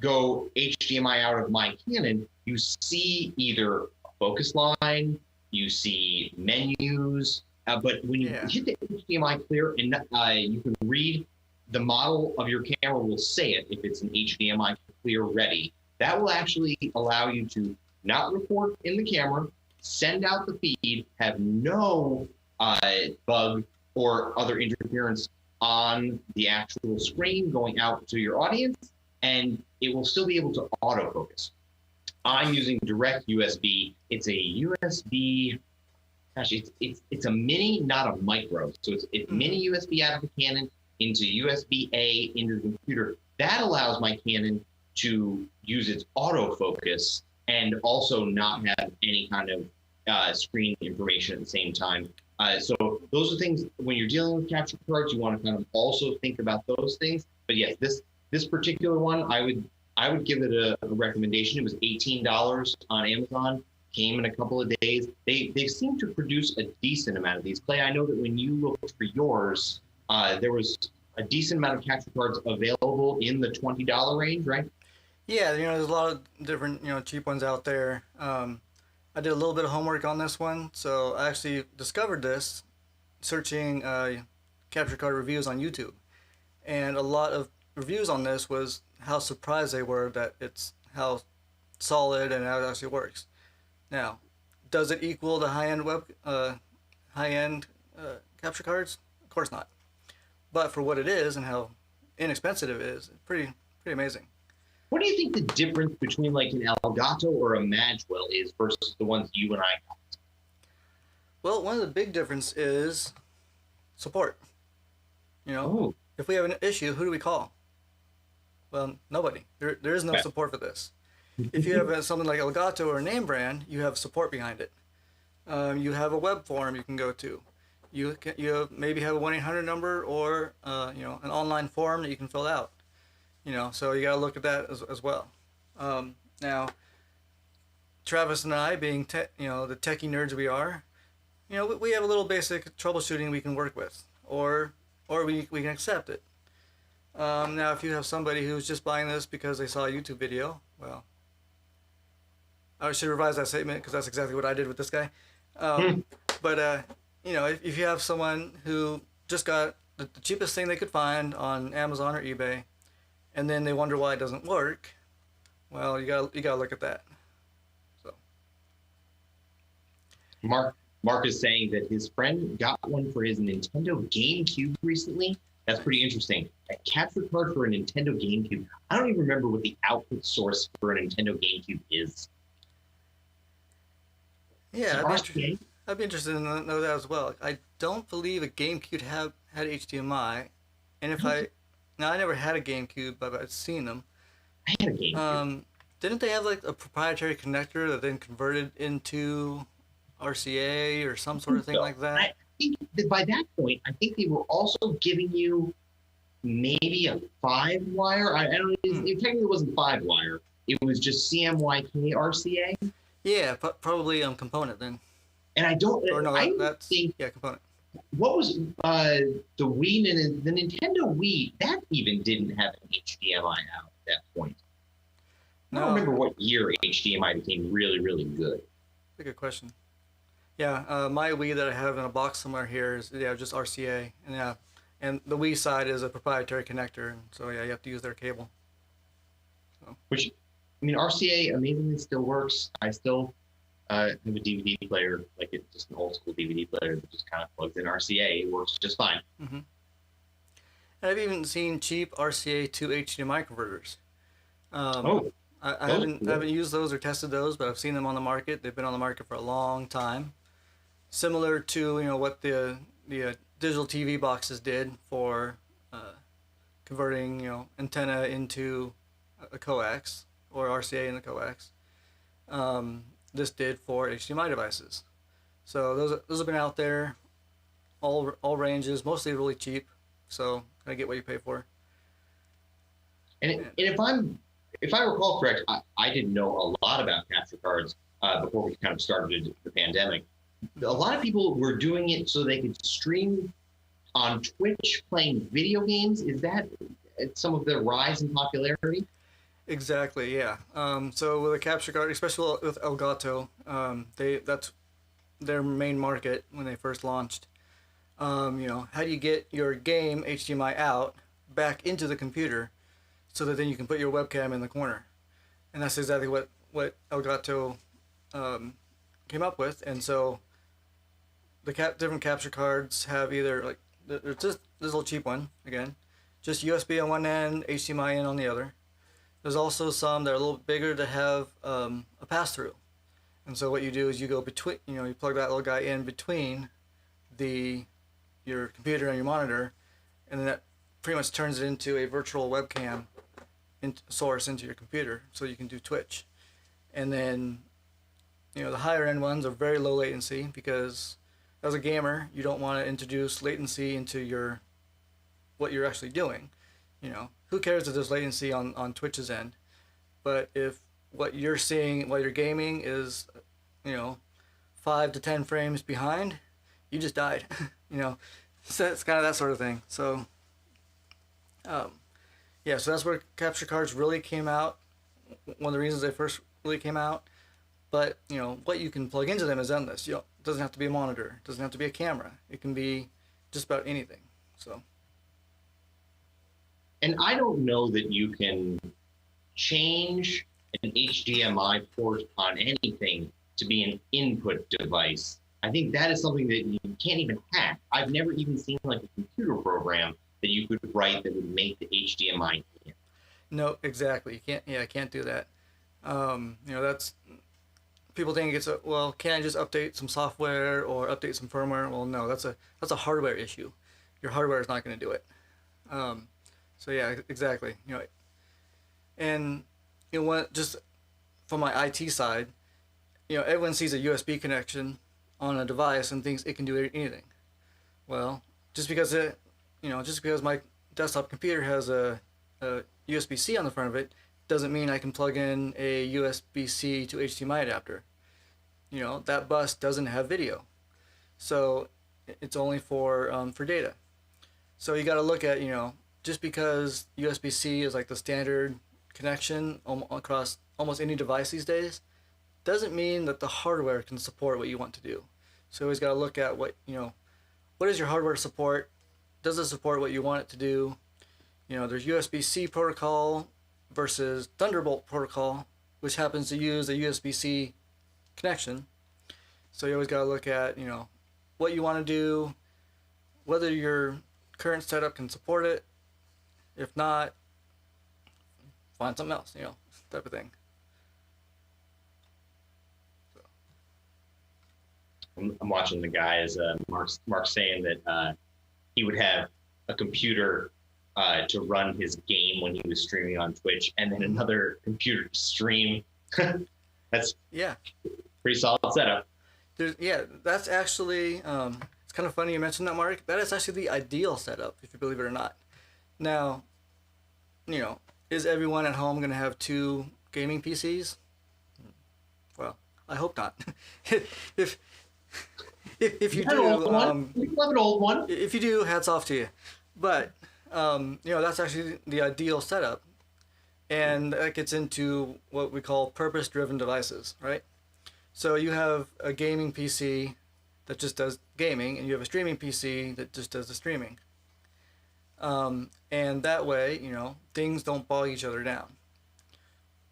go HDMI out of my Canon, you see either a focus line, you see menus, but when you hit the HDMI clear and you can read, the model of your camera will say it if it's an HDMI clear ready. That will actually allow you to not record in the camera, send out the feed, have no bug or other interference on the actual screen going out to your audience, and it will still be able to autofocus. I'm using direct USB. It's a USB Gosh, it's a mini, not a micro. So it's mini USB out of the Canon into USB-A into the computer. That allows my Canon to use its autofocus and also not have any kind of screen information at the same time. So those are things when you're dealing with capture cards, you want to kind of also think about those things. But yes, this particular one, I would give it a recommendation. It was $18 on Amazon. Came in a couple of days. They seem to produce a decent amount of these. Clay, I know that when you looked for yours, there was a decent amount of capture cards available in the $20 range, right? Yeah, there's a lot of different, cheap ones out there. I did a little bit of homework on this one, so I actually discovered this searching capture card reviews on YouTube. And a lot of reviews on this was how surprised they were that it's how solid and how it actually works. Now, does it equal the high-end capture cards? Of course not. But for what it is and how inexpensive it is, it's pretty amazing. What do you think the difference between like an Elgato or a Magwell is versus the ones you and I got? Well, one of the big difference is support. If we have an issue, who do we call? Well, nobody. There is no support for this. If you have something like Elgato or a name brand, you have support behind it. You have a web forum you can go to. You maybe have a 1-800 number or an online form that you can fill out. So you got to look at that as well. Now, Travis and I, being the techie nerds we are, we have a little basic troubleshooting we can work with, or we can accept it. Now, if you have somebody who's just buying this because they saw a YouTube video, well, I should revise that statement because that's exactly what I did with this guy. But if you have someone who just got the cheapest thing they could find on Amazon or eBay, and then they wonder why it doesn't work, well, you gotta look at that. So, Mark is saying that his friend got one for his Nintendo GameCube recently. That's pretty interesting. A capture card for a Nintendo GameCube. I don't even remember what the output source for a Nintendo GameCube is. Yeah, I'd be interested in know that as well. I don't believe a GameCube had HDMI, and I never had a GameCube, but I've seen them. I had a GameCube. Didn't they have like a proprietary connector that then converted into RCA or some sort of thing like that? I think that by that point, I think they were also giving you maybe a 5-wire. I don't know. It technically wasn't 5-wire. It was just CMYK RCA. Yeah, probably component then. And I don't. Or no, that's think. Yeah, component. What was the Wii and the Nintendo Wii? That even didn't have an HDMI out at that point. I don't remember what year HDMI became really, really good. That's a good question. Yeah, my Wii that I have in a box somewhere here is just RCA, and the Wii side is a proprietary connector, and so you have to use their cable. So. Which, I mean, RCA amazingly still works. I still have a DVD player, like it's just an old school DVD player that just kind of plugs in RCA. It works just fine. Mm-hmm. And I've even seen cheap RCA to HDMI converters. I haven't used those or tested those, but I've seen them on the market. They've been on the market for a long time. Similar to what the digital TV boxes did for converting antenna into a coax or RCA in the coax. This did for HDMI devices. So those have been out there, all ranges, mostly really cheap. So kind of get what you pay for. And if I recall correct, I didn't know a lot about capture cards before we kind of started the pandemic. A lot of people were doing it so they could stream on Twitch playing video games. Is that some of the rise in popularity? Exactly, yeah. So with a capture card, especially with Elgato, that's their main market when they first launched. How do you get your game HDMI out back into the computer so that then you can put your webcam in the corner? And that's exactly what Elgato came up with. And so the different capture cards have either there's just this little cheap one again, just USB on one end, HDMI in on the other. There's also some that are a little bit bigger to have a pass-through. And so what you do is you go between, you plug that little guy in between your computer and your monitor, and then that pretty much turns it into a virtual webcam source into your computer, so you can do Twitch. And then, the higher end ones are very low latency, because as a gamer, you don't want to introduce latency into what you're actually doing. Who cares if there's latency on Twitch's end? But if what you're seeing while you're gaming is, 5 to 10 frames behind, you just died. So it's kind of that sort of thing. So, yeah, so that's where capture cards really came out. One of the reasons they first really came out. But, what you can plug into them is endless. It doesn't have to be a monitor. It doesn't have to be a camera. It can be just about anything. So. And I don't know that you can change an HDMI port on anything to be an input device. I think that is something that you can't even hack. I've never even seen like a computer program that you could write that would make the HDMI in. No, exactly. You can't. Yeah, I can't do that. That's people think can I just update some software or update some firmware? Well, no, that's a hardware issue. Your hardware is not going to do it. So yeah, exactly. And just from my IT side, everyone sees a USB connection on a device and thinks it can do anything. Well, just because my desktop computer has a USB-C on the front of it doesn't mean I can plug in a USB-C to HDMI adapter. That bus doesn't have video, so it's only for data. So you got to look at, just because USB-C is like the standard connection across almost any device these days, doesn't mean that the hardware can support what you want to do. So you always got to look at what does your hardware support? Does it support what you want it to do? There's USB-C protocol versus Thunderbolt protocol, which happens to use a USB-C connection. So you always got to look at, what you want to do, whether your current setup can support it. If not, find something else, type of thing. I'm watching the guys, Mark's saying that he would have a computer to run his game when he was streaming on Twitch, and then another computer to stream. That's pretty solid setup. That's actually it's kind of funny you mentioned that, Mark. That is actually the ideal setup, if you believe it or not. Now, is everyone at home going to have 2 gaming PCs? Well, I hope not. if you do, an old one. If you do, hats off to you. But that's actually the ideal setup, and that gets into what we call purpose-driven devices, right? So you have a gaming PC that just does gaming, and you have a streaming PC that just does the streaming. And that way, things don't bog each other down.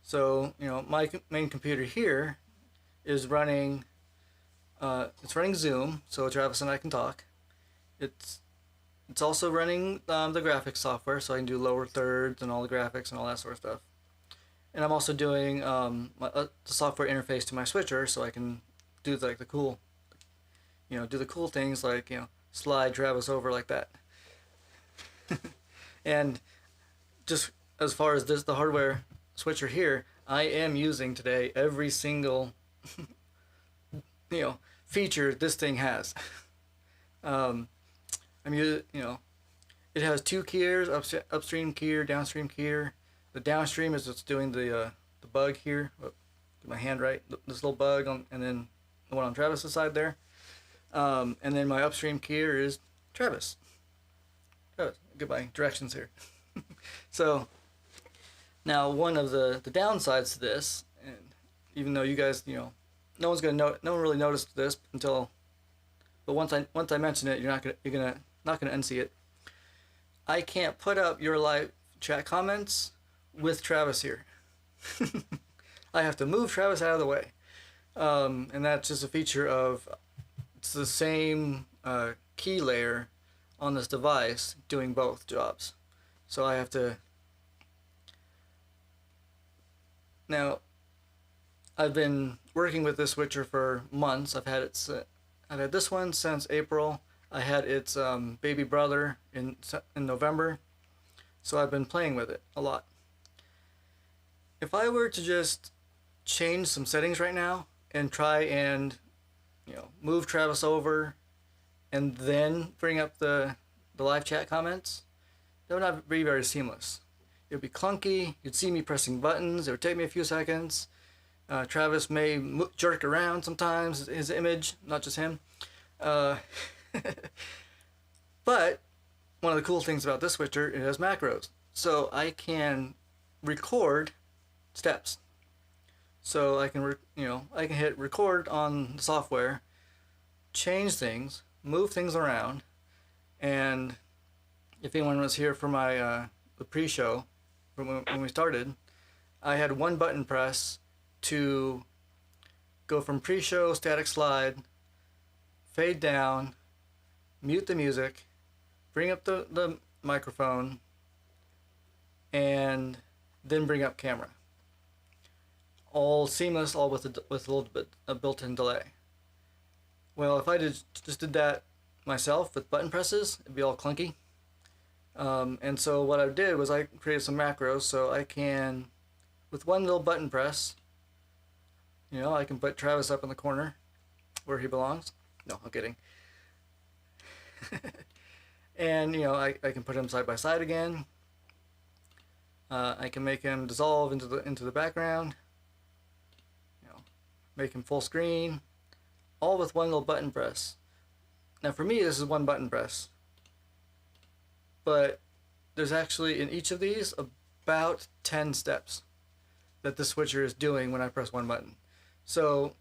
So, my main computer here is running, it's running Zoom, so Travis and I can talk. It's also running the graphics software, so I can do lower thirds and all the graphics and all that sort of stuff. And I'm also doing the software interface to my switcher, so I can do the cool, do the cool things like slide Travis over like that. And just as far as the hardware switcher here, I am using today every single feature this thing has. It has 2 keys, upstream keyer, downstream keyer. The downstream is what's doing the bug here. Oh, get my hand right. This little bug and then the one on Travis's side there. And then my upstream keyer is Travis. Get my directions here. So now one of the downsides to this, and even though you guys, no one really noticed this until, but once I mention it, you're not gonna unsee it. I can't put up your live chat comments with Travis here. I have to move Travis out of the way, and that's just a feature of it's the same key layer on this device doing both jobs. So I have to now I've been working with this switcher for months. I've had this one since April. I had its baby brother in November, so I've been playing with it a lot. If I were to just change some settings right now and try and move Travis over and then bring up the live chat comments, that would not be very seamless. It would be clunky. You'd see me pressing buttons. It would take me a few seconds. Travis may jerk around sometimes, his image, not just him. Uh, but one of the cool things about this switcher, it has macros. So I can record steps. So I can, I can hit record on the software, change things, move things around, and if anyone was here for my the pre-show, when we started, I had one button press to go from pre-show, static slide, fade down, mute the music, bring up the microphone, and then bring up camera. All seamless, all with a little bit of built-in delay. Well, if I just did that myself with button presses, it'd be all clunky. And so what I did was I created some macros so I can, with one little button press, I can put Travis up in the corner where he belongs. No, I'm kidding. And, I can put him side by side again. I can make him dissolve into the background. Make him full screen. All with one little button press. Now for me, this is one button press. But there's actually, in each of these, about 10 steps that the switcher is doing when I press one button. So,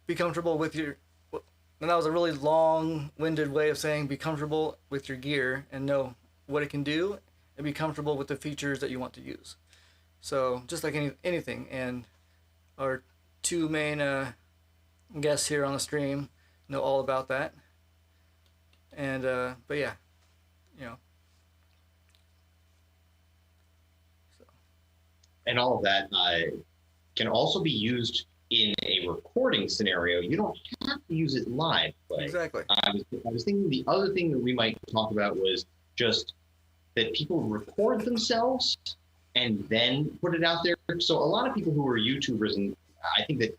be comfortable with your, and that was a really long-winded way of saying be comfortable with your gear and know what it can do and be comfortable with the features that you want to use. So, just like anything, and our two main guests here on the stream know all about that. And, but yeah. And all of that can also be used in a recording scenario. You don't have to use it live. Exactly. I was thinking the other thing that we might talk about was just that people record themselves and then put it out there. So a lot of people who are YouTubers, and I think that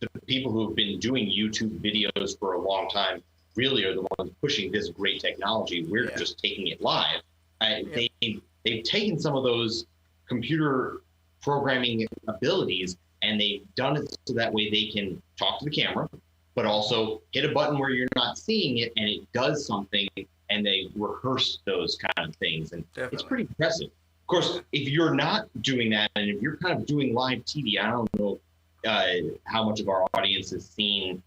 the people who have been doing YouTube videos for a long time really are the ones pushing this great technology. We're just taking it live. They've taken some of those computer programming abilities and they've done it so that way they can talk to the camera, but also hit a button where you're not seeing it and it does something, and they rehearse those kind of things. And It's pretty impressive. Of course, if you're not doing that, and if you're kind of doing live TV, I don't know how much of our audience has seen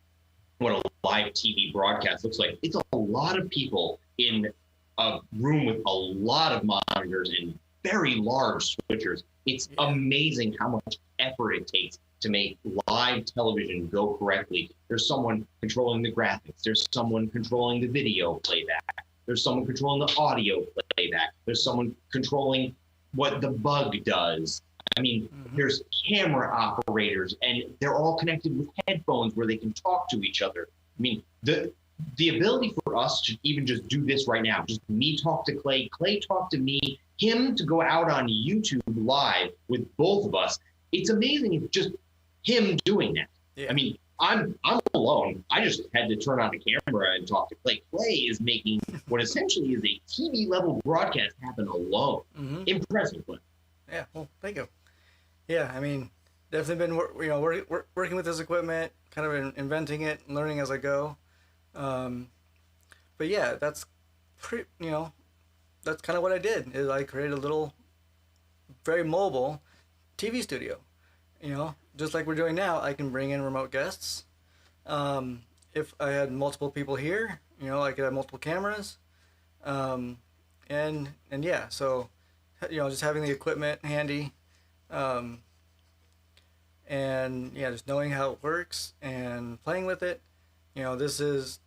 what a live TV broadcast looks like. It's a lot of people in a room with a lot of monitors and very large switchers. It's amazing how much effort it takes to make live television go correctly. There's someone controlling the graphics. There's someone controlling the video playback. There's someone controlling the audio playback. There's someone controlling what the bug does. I mean, there's camera operators, and they're all connected with headphones where they can talk to each other. I mean, the ability for us to even just do this right now, just me talk to Clay, Clay talk to me, him to go out on YouTube live with both of us, it's amazing. It's just him doing that. Yeah. I mean, I'm alone. I just had to turn on the camera and talk to Clay. Clay is making what essentially is a TV level broadcast happen alone. Impressive. Yeah, well, thank you. Yeah, I mean, definitely been working with this equipment, kind of inventing it, learning as I go. But yeah, that's that's kind of what I did. Is I created a little, very mobile TV studio. Just like we're doing now, I can bring in remote guests. If I had multiple people here, I could have multiple cameras. And yeah, so, just having the equipment handy, and yeah, just knowing how it works and playing with it. This is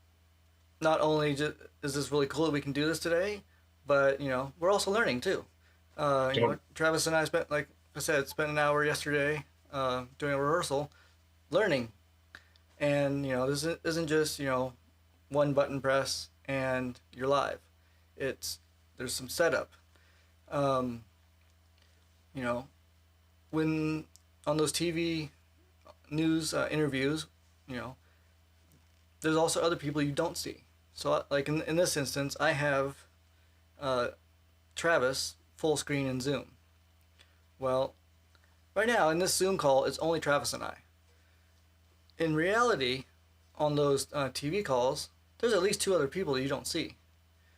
not only just, is this really cool that we can do this today, but, we're also learning too. Travis and I spent, like I said, spent an hour yesterday doing a rehearsal, learning. And this isn't just one button press and you're live. There's some setup. Um, you know, when on those TV news interviews, you know, there's also other people you don't see. So, like in this instance, I have uh, Travis full screen in Zoom. Well, right now in this Zoom call, it's only Travis and I. In reality, on those TV calls, there's at least two other people that you don't see.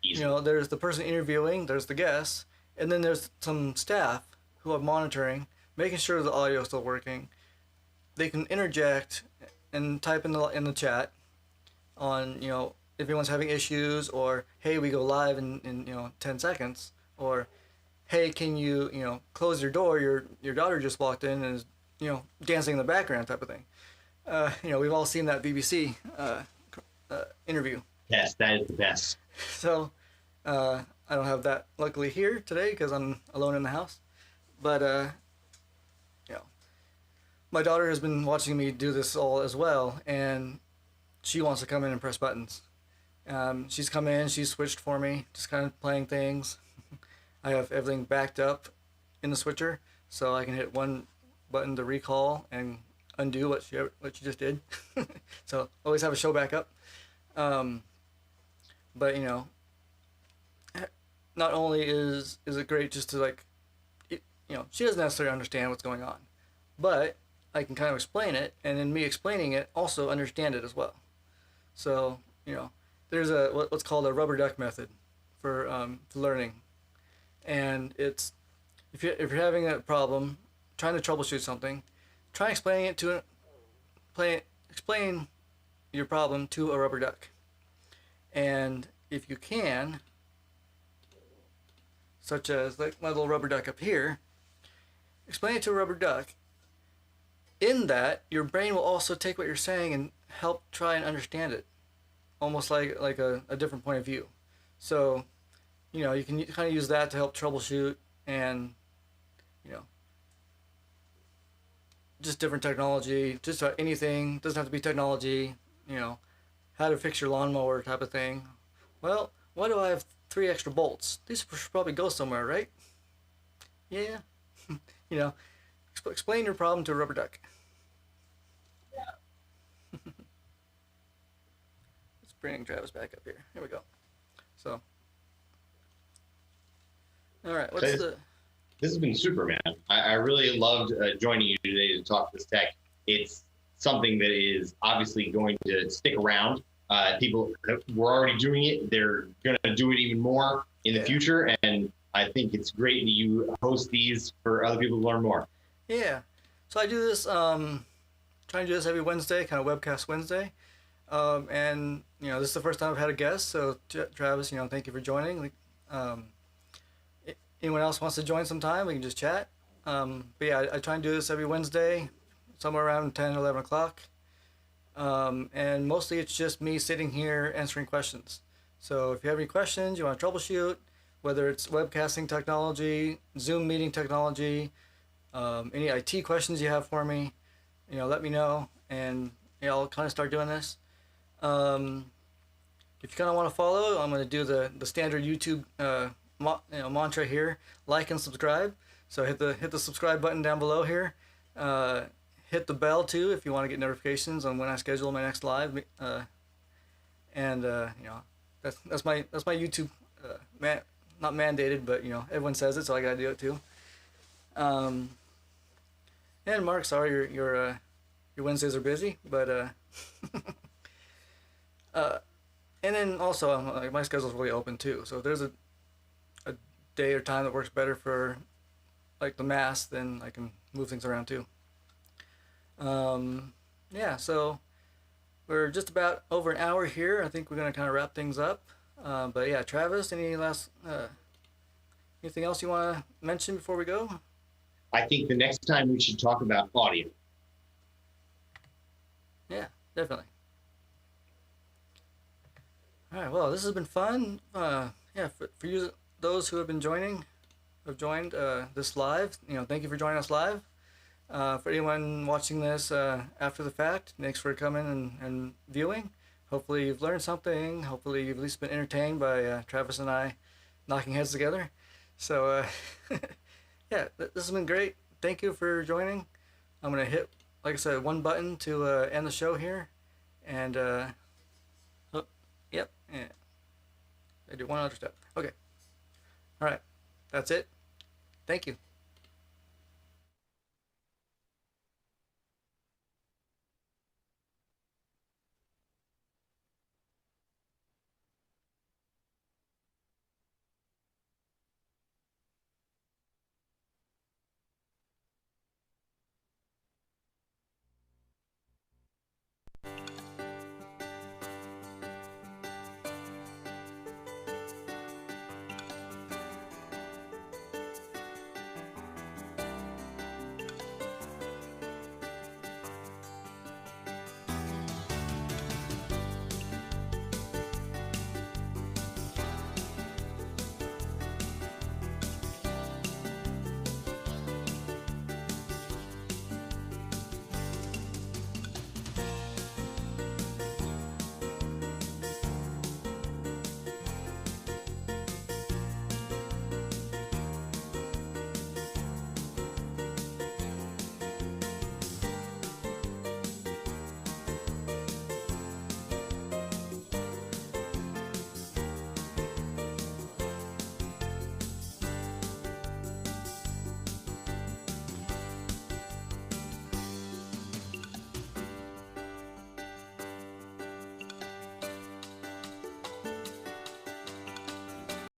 Easy. There's the person interviewing, there's the guests, and then there's some staff who are monitoring, making sure the audio is still working. They can interject and type in the chat on if anyone's having issues, or hey, we go live in 10 seconds, or hey, can you close your door, your daughter just walked in and is dancing in the background, type of thing. We've all seen that BBC interview. Yes, that is the best. So I don't have that luckily here today because I'm alone in the house, but my daughter has been watching me do this all as well, and she wants to come in and press buttons. She's come in, she's switched for me, just kind of playing things. I have everything backed up in the switcher, so I can hit one button to recall and undo what she just did. So always have a show backup. But not only is it great just to she doesn't necessarily understand what's going on, but I can kind of explain it, and in me explaining it, also understand it as well. So there's what's called a rubber duck method for learning, and it's if you're having a problem trying to troubleshoot something, try explaining it explain your problem to a rubber duck, and if you can, such as like my little rubber duck up here, explain it to a rubber duck. In that, your brain will also take what you're saying and help try and understand it, almost like a different point of view. So, you can kind of use that to help troubleshoot and, just different technology, just anything. Doesn't have to be technology, how to fix your lawnmower type of thing. Well, why do I have 3 extra bolts? These should probably go somewhere, right? Yeah. Explain your problem to a rubber duck. Let's bring Travis back up here. Here we go. So, all right. This has been super, man. I really loved joining you today to talk this tech. It's something that is obviously going to stick around. People were already doing it. They're going to do it even more in the future. And I think it's great that you host these for other people to learn more. Yeah. So I do this, trying to do this every Wednesday, kind of webcast Wednesday. And, this is the first time I've had a guest. So Travis, thank you for joining. Anyone else wants to join sometime, we can just chat. But yeah, I try and do this every Wednesday, somewhere around 10, 11 o'clock. And mostly it's just me sitting here answering questions. So if you have any questions, you want to troubleshoot, whether it's webcasting technology, Zoom meeting technology, any IT questions you have for me, let me know, and I'll kind of start doing this. If you kind of want to follow, I'm going to do the standard YouTube mantra here: like and subscribe. So hit the subscribe button down below here. Hit the bell too if you want to get notifications on when I schedule my next live. That's my YouTube not mandated, but everyone says it, so I gotta do it too. And Mark, sorry your Wednesdays are busy, but and then also my schedule's really open too. So if there's a day or time that works better for like the mass, then I can move things around too. Yeah, so we're just about over an hour here. I think we're gonna kind of wrap things up. But yeah, Travis, anything else you want to mention before we go? I think the next time we should talk about audio. Yeah, definitely. All right, well, this has been fun. Yeah, for you, those who have joined this live, thank you for joining us live. For anyone watching this after the fact, thanks for coming and viewing. Hopefully you've learned something. Hopefully you've at least been entertained by Travis and I knocking heads together. So yeah, this has been great. Thank you for joining. I'm gonna hit, like I said, one button to end the show here, and oh, yep, yeah. I do one other step. Okay, all right, that's it. Thank you.